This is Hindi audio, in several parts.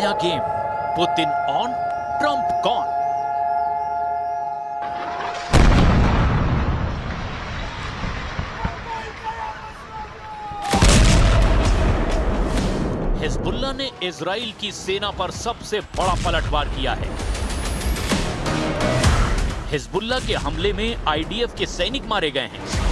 नया game, Putin on, Trump gone. Hezbollah ने इजराइल की सेना पर सबसे बड़ा पलटवार किया है। हिजबुल्लाह के हमले में आईडीएफ के सैनिक मारे गए हैं।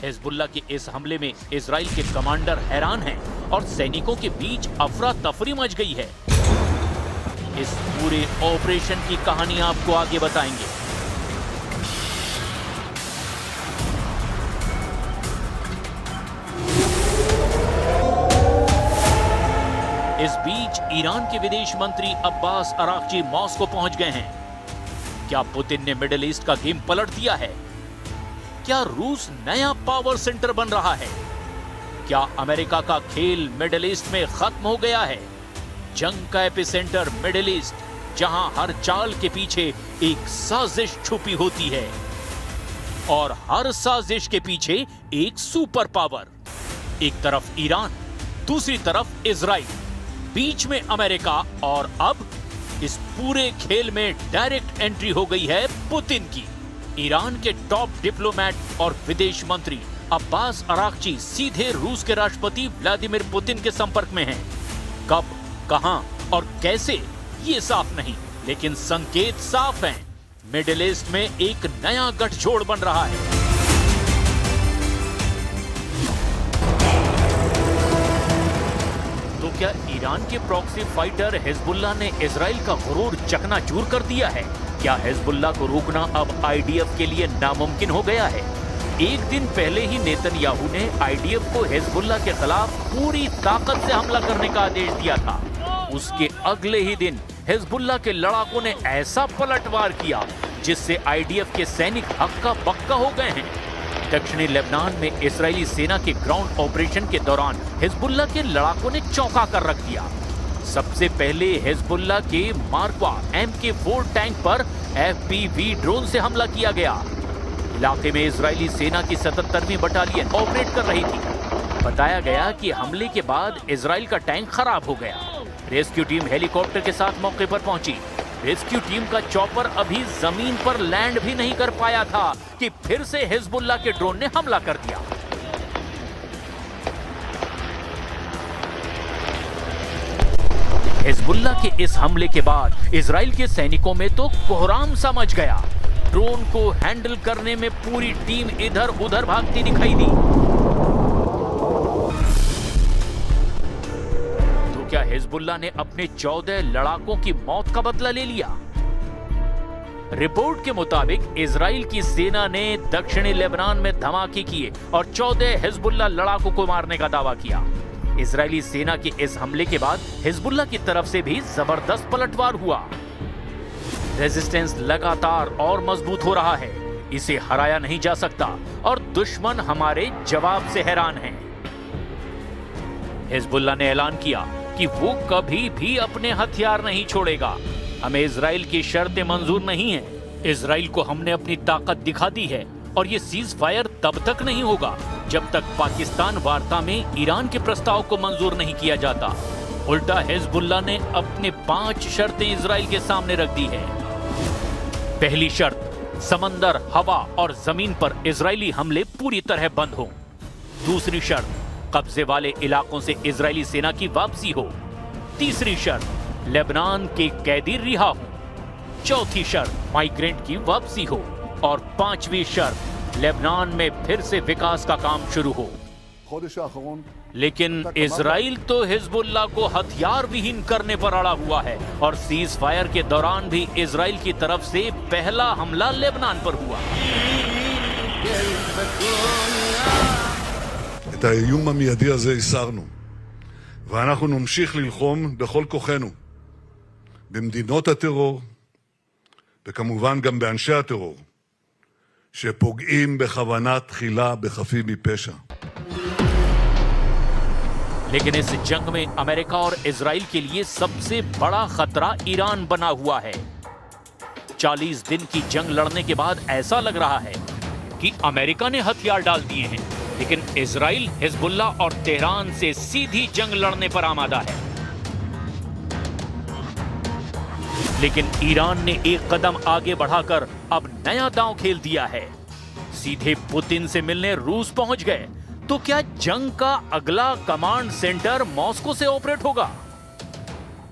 हिजबुल्लाह के इस हमले में इजराइल के कमांडर हैरान हैं और सैनिकों के बीच अफरा तफरी मच गई है। इस पूरे ऑपरेशन की कहानी आपको आगे बताएंगे। इस बीच ईरान के विदेश मंत्री अब्बास अराक्ची मॉस्को पहुंच गए हैं। क्या पुतिन ने मिडिल ईस्ट का गेम पलट दिया है? क्या रूस नया पावर सेंटर बन रहा है? क्या अमेरिका का खेल मिडिल ईस्ट में खत्म हो गया है? जंग का एपिसेंटर मिडिल ईस्ट, जहां हर चाल के पीछे एक साजिश छुपी होती है और हर साजिश के पीछे एक सुपर पावर। एक तरफ ईरान, दूसरी तरफ इजराइल, बीच में अमेरिका और अब इस पूरे खेल में डायरेक्ट एंट्री हो गई है पुतिन की। ईरान के टॉप डिप्लोमेट और विदेश मंत्री अब्बास अराक्ची सीधे रूस के राष्ट्रपति व्लादिमीर पुतिन के संपर्क में हैं। कब, कहां और कैसे ये साफ नहीं, लेकिन संकेत साफ हैं। मिडिल ईस्ट में एक नया गठजोड़ बन रहा है। तो क्या ईरान के प्रॉक्सी फाइटर हिजबुल्लाह ने इजराइल का गुरूर चकनाचूर कर दिया है? क्या हिजबुल्लाह को रोकना अब आईडीएफ के लिए नामुमकिन हो गया है? एक दिन पहले ही नेतन्याहू ने आईडीएफ को हिजबुल्लाह के खिलाफ पूरी ताकत से हमला करने का आदेश दिया था। उसके अगले ही दिन हिजबुल्लाह के लड़ाकों ने ऐसा पलटवार किया जिससे आईडीएफ के सैनिक हक्का बक्का हो गए हैं। दक्षिणी लेबनान में इजरायली सेना के ग्राउंड ऑपरेशन के दौरान हिजबुल्लाह के लड़ाकों ने चौंका कर रख दिया। सबसे पहले हिजबुल्लाह के मार्कवा MK4 टैंक पर FPV ड्रोन से हमला किया गया। इलाके में इजरायली सेना की 77वीं बटालियन ऑपरेट कर रही थी। बताया गया कि हमले के बाद इजराइल का टैंक खराब हो गया। रेस्क्यू टीम हेलीकॉप्टर के साथ मौके पर पहुंची। रेस्क्यू टीम का चॉपर अभी जमीन पर लैंड भी नहीं कर पाया था कि फिर से हिजबुल्लाह के ड्रोन ने हमला कर दिया। हिजबुल्लाह के इस हमले के बाद इजराइल के सैनिकों में तो कोहराम सा मच गया। ड्रोन को हैंडल करने में पूरी टीम इधर उधर भागती दिखाई दी। तो क्या हिजबुल्लाह ने अपने 14 लड़ाकों की मौत का बदला ले लिया? रिपोर्ट के मुताबिक इजराइल की सेना ने दक्षिणी लेबनान में धमाके किए और 14 हिजबुल्लाह लड़ाकों को मारने का दावा किया। इजरायली सेना के इस हमले के बाद हिजबुल्लाह की तरफ से भी जबरदस्त पलटवार हुआ। रेजिस्टेंस लगातार और मजबूत हो रहा है। इसे हराया नहीं जा सकता और दुश्मन हमारे जवाब से हैरान हैं। हिजबुल्लाह ने ऐलान किया कि वो कभी भी अपने हथियार नहीं छोड़ेगा। हमें इजराइल की शर्तें मंजूर नहीं है। इजराइल को हमने अपनी ताकत दिखा दी है और ये सीज फायर तब तक नहीं होगा जब तक पाकिस्तान वार्ता में ईरान के प्रस्ताव को मंजूर नहीं किया जाता। उल्टा हिजबुल्लाह ने अपने 5 शर्तें इजराइल के सामने रख दी है। पहली शर्त, समंदर, हवा और जमीन पर इजरायली हमले पूरी तरह बंद हो। दूसरी शर्त, कब्जे वाले इलाकों से इजरायली सेना की वापसी हो। तीसरी शर्त, लेबनान के कैदी रिहा हो। चौथी शर्त, माइग्रेंट की वापसी हो। और 5वीं शर्त, लेबनान में फिर से विकास का काम शुरू हो। लेकिन इजराइल तो हिजबुल्लाह को हथियार विहीन करने पर अड़ा हुआ है और सीज फायर के दौरान भी इजराइल की तरफ से पहला हमला लेबनान पर हुआ। את האיום המיידי הזה הסרנו, ואנחנו נמשיך ללחום בכל כוחנו במדינות הטרור וכמובן גם באנשי הטרור שפוגעים בכוונה תחילה בחפים מפשע. लेकिन इस जंग में अमेरिका और इजराइल के लिए सबसे बड़ा खतरा ईरान बना हुआ है। 40 दिन की जंग लड़ने के बाद ऐसा लग रहा है कि अमेरिका ने हथियार डाल दिए हैं। लेकिन इजराइल हिजबुल्ला और तेहरान से सीधी जंग लड़ने पर आमादा है। लेकिन ईरान ने एक कदम आगे बढ़ाकर अब नया दांव खेल दिया है। सीधे पुतिन से मिलने रूस पहुंच गए। तो क्या जंग का अगला कमांड सेंटर मॉस्को से ऑपरेट होगा?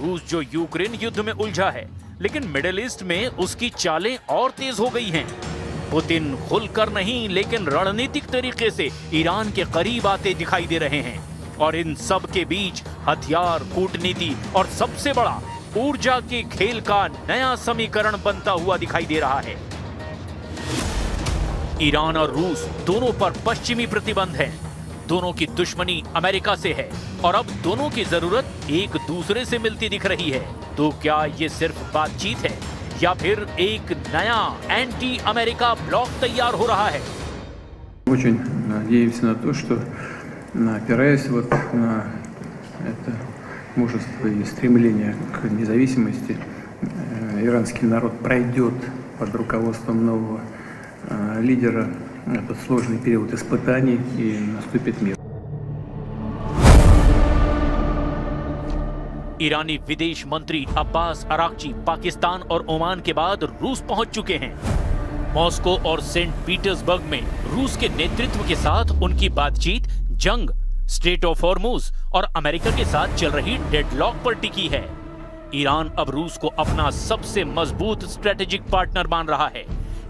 रूस जो यूक्रेन युद्ध में उलझा है, लेकिन मिडिल ईस्ट में उसकी चालें और तेज हो गई हैं। पुतिन खुलकर नहीं लेकिन रणनीतिक तरीके से ईरान के करीब आते दिखाई दे रहे हैं और इन सब के बीच हथियार, कूटनीति और सबसे बड़ा ऊर्जा के खेल का नया समीकरण बनता हुआ दिखाई दे रहा है। ईरान और रूस दोनों पर पश्चिमी प्रतिबंध है। दोनों की दुश्मनी अमेरिका से है और अब दोनों की जरूरत एक दूसरे से मिलती दिख रही है। तो क्या ये सिर्फ बातचीत है या फिर एक नया एंटी अमेरिका ब्लॉक तैयार हो रहा है? Очень надеемся на то, что, опираясь вот на это мужество и стремление к независимости, иранский народ пройдет под руководством нового лидера этот сложный период испытаний и наступит мир. ईरानी विदेश मंत्री अब्बास अराक्ची पाकिस्तान और ओमान के बाद रूस पहुंच चुके हैं। मॉस्को और सेंट पीटर्सबर्ग में रूस के नेतृत्व के साथ उनकी बातचीत जंग, स्ट्रेट ऑफ हॉर्मुज और अमेरिका के साथ चल रही डेडलॉक पर टिकी है। ईरान अब रूस को अपना सबसे मजबूत स्ट्रेटेजिक पार्टनर मान रहा है,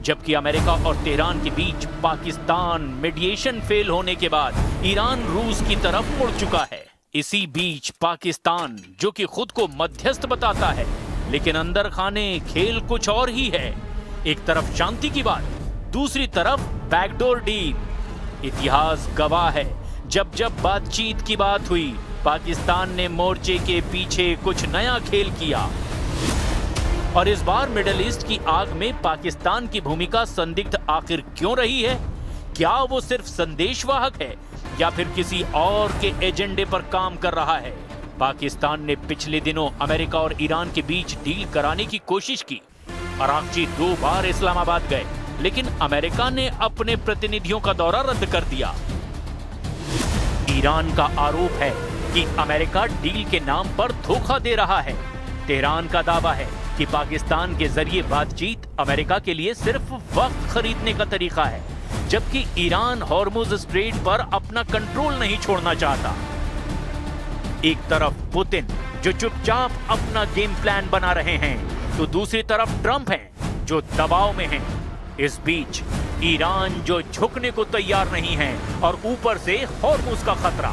जबकि अमेरिका और तेहरान के बीच पाकिस्तान मीडिएशन फेल होने के बाद ईरान रूस की तरफ मुड़ चुका है। इसी बीच पाकिस्तान, जो कि खुद को मध्यस्थ बताता है, लेकिन अंदर खाने खेल कुछ और ही है। एक तरफ शांति की बात, दूसरी तरफ बैकडोर डील। इतिहास गवाह है, जब जब बातचीत की बात हुई, पाकिस्तान ने मोर्चे के पीछे कुछ नया खेल किया। और इस बार मिडिल ईस्ट की आग में पाकिस्तान की भूमिका संदिग्ध आखिर क्यों रही है? क्या वो सिर्फ संदेशवाहक है या फिर किसी और के एजेंडे पर काम कर रहा है? पाकिस्तान ने पिछले दिनों अमेरिका और ईरान के बीच डील कराने की कोशिश की। अराक्ची 2 बार इस्लामाबाद गए, लेकिन अमेरिका ने अपने प्रतिनिधियों का दौरा रद्द कर दिया। ईरान का आरोप है कि अमेरिका डील के नाम पर धोखा दे रहा है। तेहरान का दावा है कि पाकिस्तान के जरिए बातचीत अमेरिका के लिए सिर्फ वक्त खरीदने का तरीका है, जबकि ईरान हॉर्मुज स्ट्रेट पर अपना कंट्रोल नहीं छोड़ना चाहता। एक तरफ पुतिन, जो चुपचाप अपना गेम प्लान बना रहे हैं, तो दूसरी तरफ ट्रंप हैं, जो दबाव में हैं। इस बीच ईरान, जो झुकने को तैयार नहीं है, और ऊपर से हॉर्मुज का खतरा।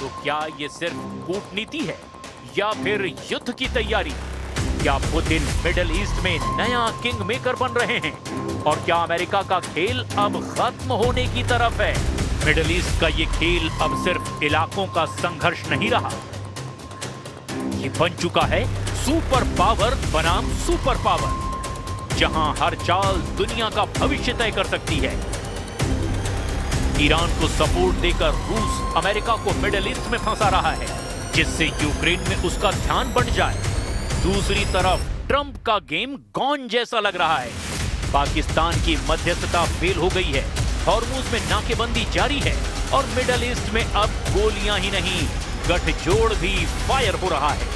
तो क्या ये सिर्फ कूटनीति है या फिर युद्ध की तैयारी? क्या पुतिन मिडिल ईस्ट में नया किंग मेकर बन रहे हैं? और क्या अमेरिका का खेल अब खत्म होने की तरफ है? मिडिल ईस्ट का ये खेल अब सिर्फ इलाकों का संघर्ष नहीं रहा, ये बन चुका है सुपर पावर बनाम सुपर पावर, जहां हर चाल दुनिया का भविष्य तय कर सकती है। ईरान को सपोर्ट देकर रूस अमेरिका को मिडिल ईस्ट में फंसा रहा है, जिससे यूक्रेन में उसका ध्यान बढ़ जाए। दूसरी तरफ ट्रंप का गेम गॉन जैसा लग रहा है। पाकिस्तान की मध्यस्थता फेल हो गई है, हॉर्मुज में नाकेबंदी जारी है और मिडिल ईस्ट में अब गोलियां ही नहीं, गठजोड़ भी फायर हो रहा है।